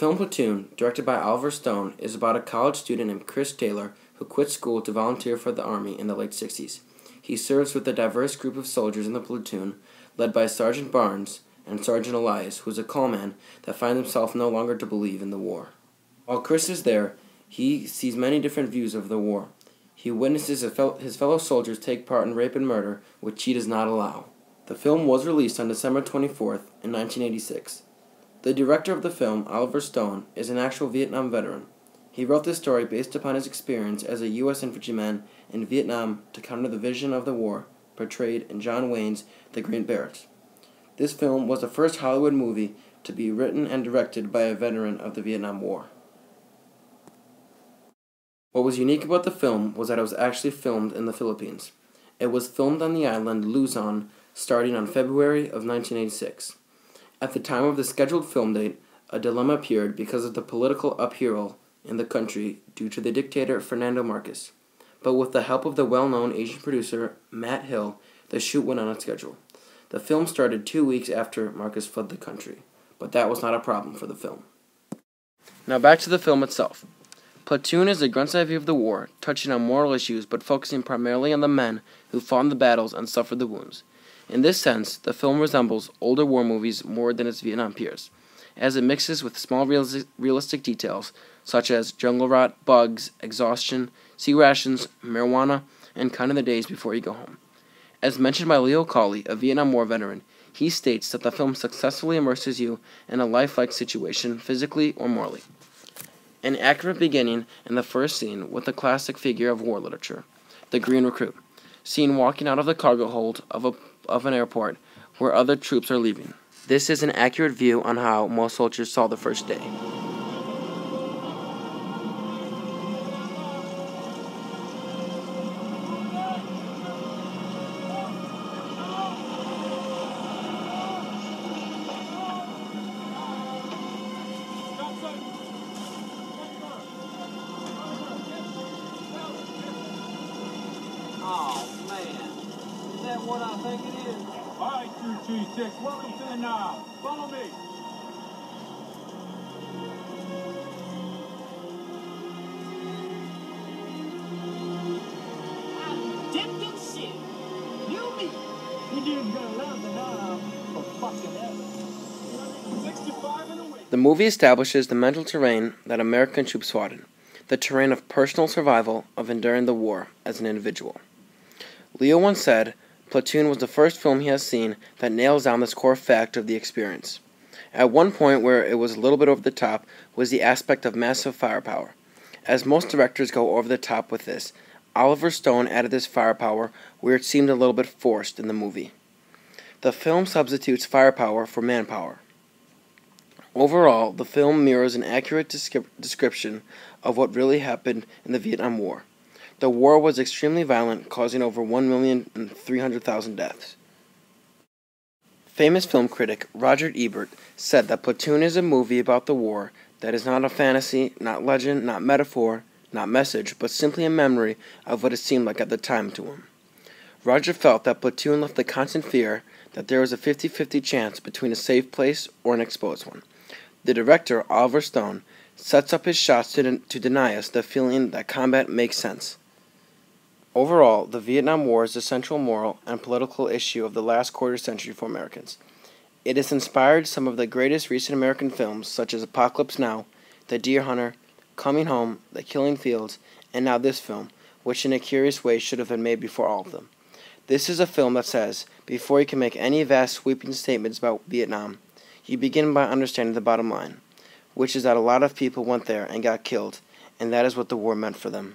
film Platoon, directed by Oliver Stone, is about a college student named Chris Taylor who quit school to volunteer for the Army in the late 60s. He serves with a diverse group of soldiers in the platoon, led by Sergeant Barnes and Sergeant Elias, who is a call man that finds himself no longer to believe in the war. While Chris is there, he sees many different views of the war. He witnesses his fellow soldiers take part in rape and murder, which he does not allow. The film was released on December 24th in 1986. The director of the film, Oliver Stone, is an actual Vietnam veteran. He wrote this story based upon his experience as a U.S. infantryman in Vietnam to counter the vision of the war portrayed in John Wayne's The Green Berets. This film was the first Hollywood movie to be written and directed by a veteran of the Vietnam War. What was unique about the film was that it was actually filmed in the Philippines. It was filmed on the island Luzon starting on February of 1986. At the time of the scheduled film date, a dilemma appeared because of the political upheaval in the country due to the dictator Fernando Marcos. But with the help of the well-known Asian producer Matt Hill, the shoot went on schedule. The film started 2 weeks after Marcos fled the country, but that was not a problem for the film. Now back to the film itself. Platoon is a grunt's-eye view of the war, touching on moral issues but focusing primarily on the men who fought in the battles and suffered the wounds. In this sense, the film resembles older war movies more than its Vietnam peers, as it mixes with small realistic details such as jungle rot, bugs, exhaustion, sea rations, marijuana, and counting the days before you go home. As mentioned by Leo Cawley, a Vietnam War veteran, he states that the film successfully immerses you in a lifelike situation physically or morally. An accurate beginning in the first scene with the classic figure of war literature, the Green Recruit, seen walking out of the cargo hold of an airport where other troops are leaving. This is an accurate view on how most soldiers saw the first day. Oh, man. Is that what I think it is? All right, 226, welcome to the knob. Follow me. I'm dipped in shit. You me. You dude's gonna love the knob for fucking ever. 65 in a week. The movie establishes the mental terrain that American troops fought in, the terrain of personal survival, of enduring the war as an individual. Leo once said, Platoon was the first film he has seen that nails down this core fact of the experience. At one point where it was a little bit over the top was the aspect of massive firepower. As most directors go over the top with this, Oliver Stone added this firepower where it seemed a little bit forced in the movie. The film substitutes firepower for manpower. Overall, the film mirrors an accurate description of what really happened in the Vietnam War. The war was extremely violent, causing over 1,300,000 deaths. Famous film critic Roger Ebert said that Platoon is a movie about the war that is not a fantasy, not legend, not metaphor, not message, but simply a memory of what it seemed like at the time to him. Roger felt that Platoon left the constant fear that there was a 50-50 chance between a safe place or an exposed one. The director, Oliver Stone, sets up his shots to deny us the feeling that combat makes sense. Overall, the Vietnam War is the central moral and political issue of the last quarter century for Americans. It has inspired some of the greatest recent American films such as Apocalypse Now, The Deer Hunter, Coming Home, The Killing Fields, and now this film, which in a curious way should have been made before all of them. This is a film that says, before you can make any vast sweeping statements about Vietnam, you begin by understanding the bottom line, which is that a lot of people went there and got killed, and that is what the war meant for them.